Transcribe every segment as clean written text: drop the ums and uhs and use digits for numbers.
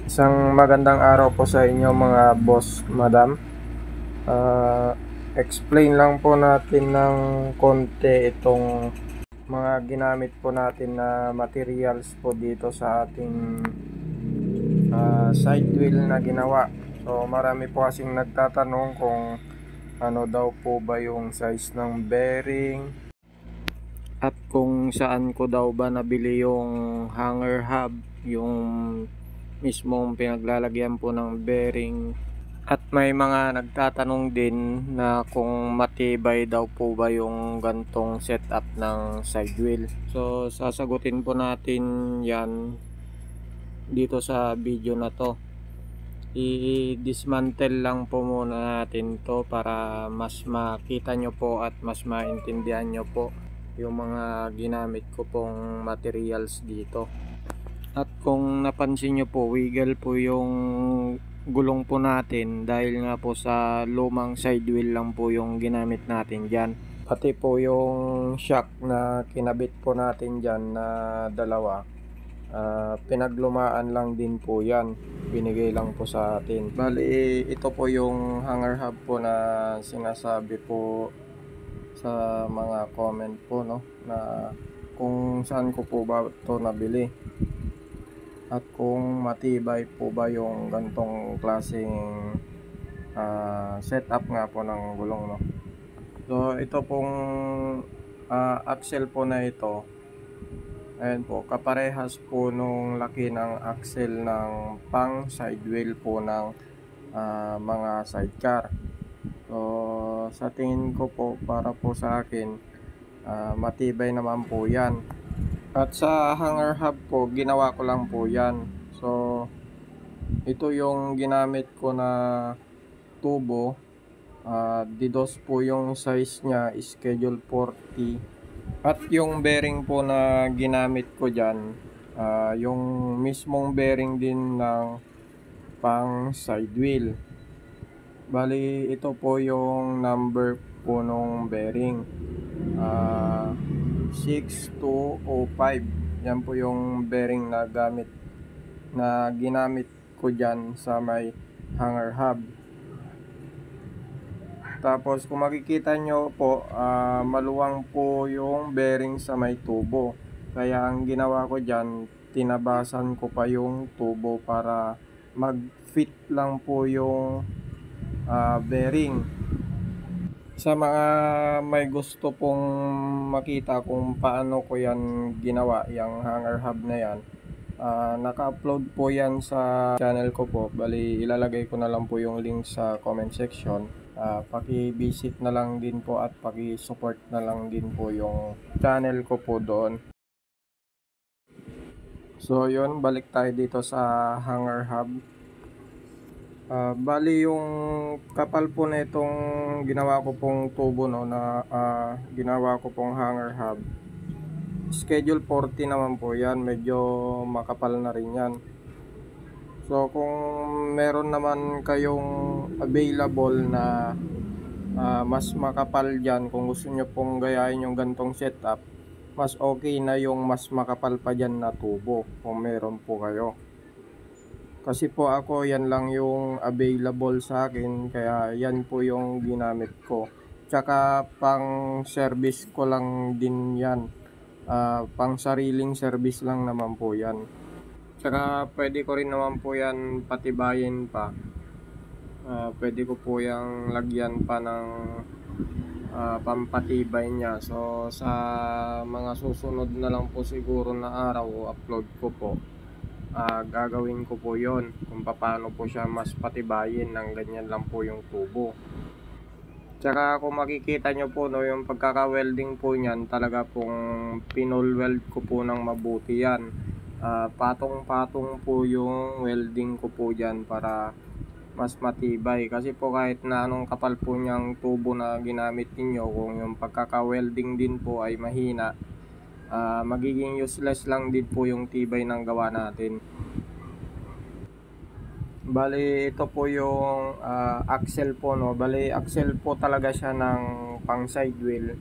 Isang magandang araw po sa inyo mga boss, madam. Explain lang po natin ng konti itong mga ginamit po natin na materials po dito sa ating side wheel na ginawa. So marami po kasing nagtatanong kung ano daw po ba yung size ng bearing at kung saan ko daw ba nabili yung hanger hub, yung mismong pinaglalagyan po ng bearing. At may mga nagtatanong din na kung matibay daw po ba yung gantong setup ng side wheel. So sasagutin po natin yan dito sa video na to. I-dismantle lang po muna natin to para mas makita nyo po at mas maintindihan nyo po yung mga ginamit ko pong materials dito. At kung napansin nyo po, wiggle po yung gulong po natin dahil nga po sa lumang side wheel lang po yung ginamit natin dyan. Pati po yung shock na kinabit po natin dyan na dalawa, pinaglumaan lang din po yan, binigay lang po sa atin. Bali ito po yung hanger hub po na sinasabi po sa mga comment po, no, na kung saan ko po ba ito nabili at kung matibay po ba yung gantong klaseng setup nga po ng gulong, no. So ito pong axle po na ito, ayan po, kaparehas po nung laki ng axle ng pang side wheel po ng mga sidecar. So sa tingin ko po, para po sa akin, matibay naman po yan. At sa hanger hub po, ginawa ko lang po yan. So ito yung ginamit ko na tubo. Didos po yung size niya, schedule 40. At yung bearing po na ginamit ko dyan, yung mismong bearing din ng pang side wheel. Bali ito po yung number po nung bearing, 6205. Yan po yung bearing na ginamit ko dyan sa may hanger hub. Tapos kung makikita nyo po, maluwang po yung bearing sa may tubo. Kaya ang ginawa ko dyan, tinabasan ko pa yung tubo para mag-fit lang po yung bearing. Sa mga may gusto pong makita kung paano ko yan ginawa, yung hanger hub na yan, naka-upload po yan sa channel ko po. Bali ilalagay ko na lang po yung link sa comment section. Paki-visit na lang din po at paki-support na lang din po yung channel ko po doon. So yun, balik tayo dito sa hanger hub. Bali yung kapal po na itong ginawa ko pong tubo, no, na ginawa ko pong hanger hub, schedule 40 naman po yan, medyo makapal na rin yan. So kung meron naman kayong available na mas makapal dyan, kung gusto nyo pong gayahin yung gantong setup, mas okay na yung mas makapal pa dyan na tubo kung meron po kayo. Kasi po ako, yan lang yung available sa akin, kaya yan po yung ginamit ko. Tsaka pang service ko lang din yan, pang sariling service lang naman po yan. Tsaka pwede ko rin naman po yan patibayin pa. Pwede ko po yung lagyan pa ng pampatibay niya. So sa mga susunod na lang po siguro na araw, upload ko po, gagawin ko po yon kung paano po siya mas patibayin ng ganyan lang po yung tubo. Tsaka kung makikita nyo po, no, yung pagkaka-welding po niyan, talaga pong pinol-weld ko po ng mabuti yan. Patong-patong po yung welding ko po dyan para mas matibay. Kasi po kahit na anong kapal po niyang tubo na ginamit ninyo, kung yung pagkaka-welding din po ay mahina, magiging useless lang din po yung tibay ng gawa natin. Bali ito po yung axle po, no. Bali axle po talaga siya ng pang side wheel.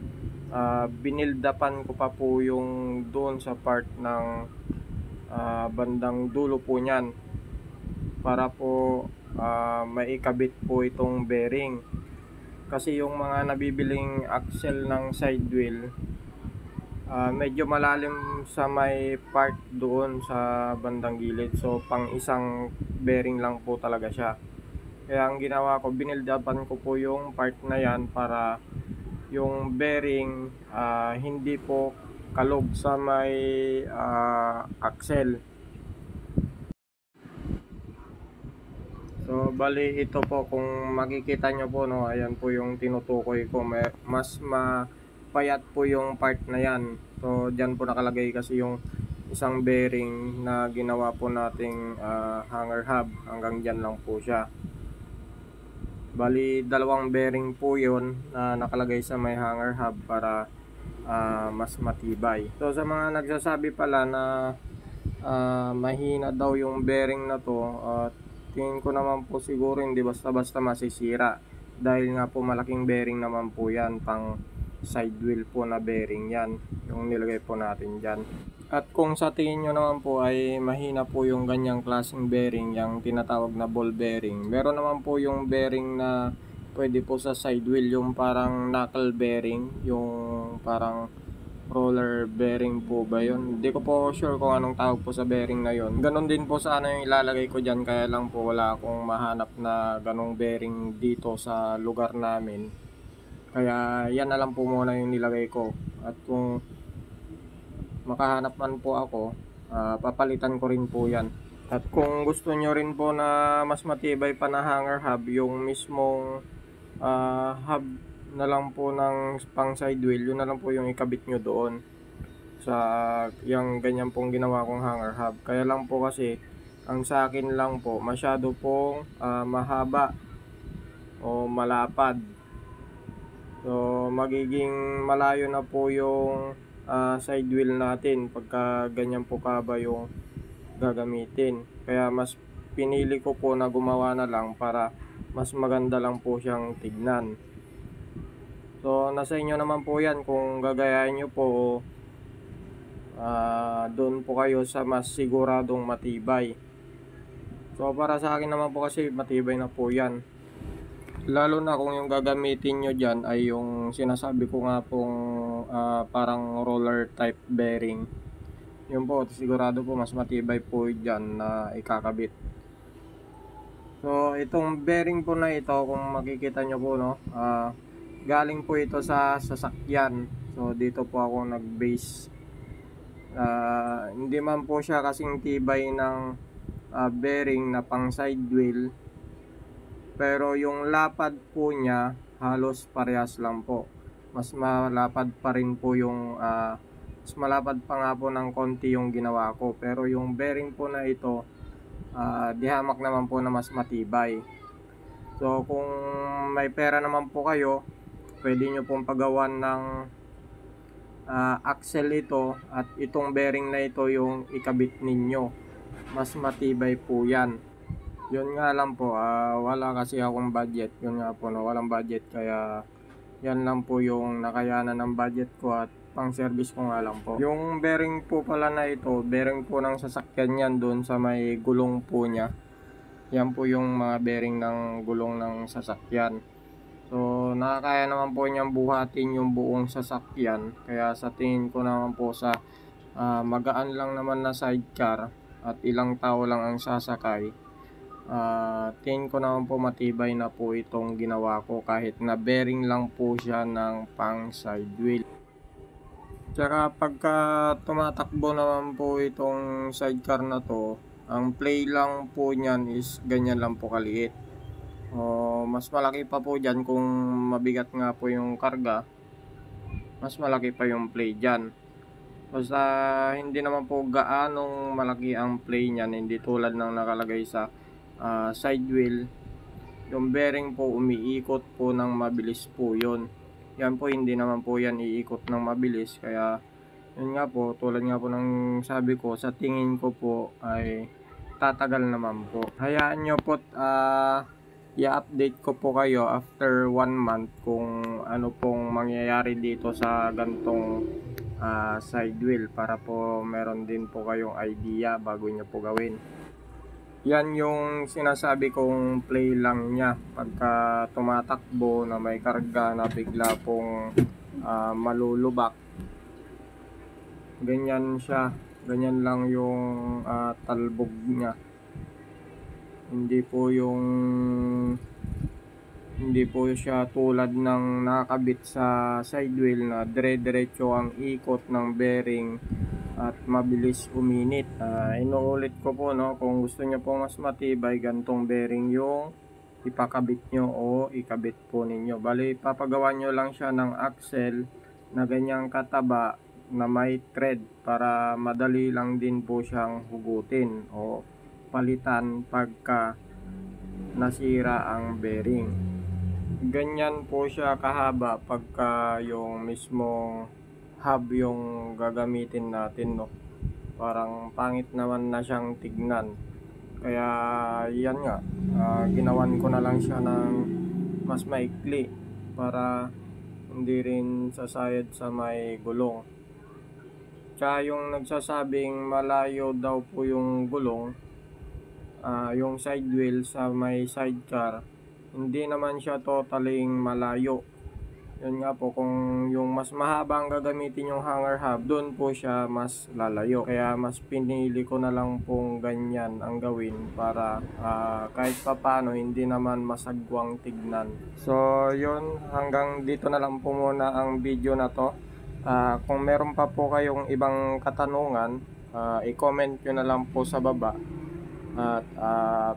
Binildapan ko pa po yung doon sa part ng bandang dulo po niyan. para po maikabit po itong bearing. Kasi yung mga nabibiling axle ng side wheel, medyo malalim sa may part doon sa bandang gilid. So pang isang bearing lang po talaga siya. Kaya ang ginawa ko, binildapan ko po yung part na yan para yung bearing hindi po kalog sa may axle. So bali ito po, kung makikita nyo po, no, ayan po yung tinutukoy ko. Mas mapayat po yung part na yan. So dyan po nakalagay kasi yung isang bearing na ginawa po nating hanger hub. Hanggang dyan lang po siya. Bali dalawang bearing po yun na nakalagay sa may hanger hub para mas matibay. So sa mga nagsasabi pala na mahina daw yung bearing na to, tingin ko naman po siguro hindi basta-basta masisira. Dahil nga po malaking bearing naman po yan, pang side wheel po na bearing yan, yung nilagay po natin dyan. At kung sa tingin nyo naman po ay mahina po yung ganyang klaseng bearing, yung tinatawag na ball bearing, meron naman po yung bearing na pwede po sa side wheel, yung parang knuckle bearing, yung parang roller bearing po ba yun? Hindi ko po sure kung anong tawag po sa bearing na yun. Ganon din po sana yung ilalagay ko dyan, kaya lang po wala akong mahanap na ganong bearing dito sa lugar namin. Kaya yan na lang po muna yung nilagay ko. At kung makahanap man po ako, papalitan ko rin po yan. At kung gusto nyo rin po na mas matibay pa na hanger hub, yung mismong hub na lang po ng pang side wheel, yun na lang po yung ikabit nyo doon sa yung ganyan pong ginawa kong hanger hub. Kaya lang po kasi ang sa akin lang po masyado pong mahaba o malapad. So magiging malayo na po yung side wheel natin pagka ganyan po kaba yung gagamitin. Kaya mas pinili ko po na gumawa na lang para mas maganda lang po siyang tignan. So nasa inyo naman po yan kung gagayahin nyo po, doon po kayo sa mas siguradong matibay. So para sa akin naman po kasi matibay na po yan. Lalo na kung yung gagamitin nyo dyan ay yung sinasabi ko nga pong parang roller type bearing. Yun po, sigurado po mas matibay po dyan na ikakabit. So itong bearing po na ito, kung makikita nyo po, no, galing po ito sa sasakyan. So dito po ako nag-base. Hindi man po siya kasing tibay ng bearing na pang side wheel, pero yung lapad po niya halos parehas lang po. Mas malapad pa rin po yung mas malapad pa nga po ng konti yung ginawa ko. Pero yung bearing po na ito, dihamak naman po na mas matibay. So kung may pera naman po kayo, pwede nyo pong pagawan ng axle ito, at itong bearing na ito yung ikabit ninyo. Mas matibay po yan. Yun nga lang po, wala kasi akong budget. Yun nga po, no, walang budget, kaya yan lang po yung nakayanan ng budget ko at pang service ko nga lang po. Yung bearing po pala na ito, bearing po ng sasakyan yan, doon sa may gulong po niya. Yan po yung mga bearing ng gulong ng sasakyan. So nakakaya naman po niyang buhatin yung buong sasakyan. Kaya sa tingin ko naman po sa magaan lang naman na sidecar at ilang tao lang ang sasakay, tingin ko naman po matibay na po itong ginawa ko, kahit na bearing lang po siya ng pang side wheel. Tsaka pagka tumatakbo naman po itong sidecar na to, ang play lang po niyan is ganyan lang po kaliit. Mas malaki pa po dyan kung mabigat nga po yung karga, mas malaki pa yung play dyan. Basta hindi naman po gaanong malaki ang play niyan, hindi tulad ng nakalagay sa side wheel. Yung bearing po umiikot po ng mabilis po yun. Yan po hindi naman po yan iikot ng mabilis. Kaya yun nga po, tulad nga po ng sabi ko, sa tingin ko po ay tatagal naman po. Hayaan nyo po, i-update ko po kayo after 1 month kung ano pong mangyayari dito sa gantong side wheel, para po meron din po kayong idea bago nyo po gawin. Yan yung sinasabi kong play lang niya pagka tumatakbo na may karga na bigla pong malulubak. Ganyan siya, ganyan lang yung talbog niya. Hindi po siya tulad ng nakakabit sa side wheel na dire-diretso ang ikot ng bearing at mabilis uminit. Inuulit ko po, no, kung gusto nyo po mas matibay, gantong bearing yung ipakabit nyo o ikabit po ninyo. Bali, papagawa nyo lang siya ng axle na ganyang kataba na may thread para madali lang din po siyang hugutin o palitan pagka nasira ang bearing. Ganyan po siya kahaba pagka yung mismong hub yung gagamitin natin, no. Parang pangit naman na siyang tignan. Kaya yan nga, ginawan ko na lang siya ng mas maikli para hindi rin sasayad sa may gulong. Tsaka yung nagsasabing malayo daw po yung gulong, yung side wheel sa may sidecar, hindi naman siya totaling malayo. Yun nga po, kung yung mas mahaba ang gagamitin yung hanger hub, doon po siya mas lalayo. Kaya mas pinili ko na lang pong ganyan ang gawin para kahit papano hindi naman masagwang tignan. So yun, hanggang dito na lang po muna ang video na to. Kung meron pa po kayong ibang katanungan, i-comment nyo na lang po sa baba. At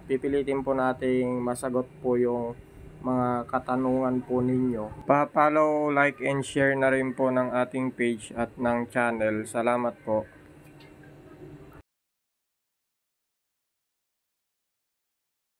pipilitin po nating masagot po yung mga katanungan po ninyo. Pa-follow, like, and share na rin po ng ating page at ng channel. Salamat po.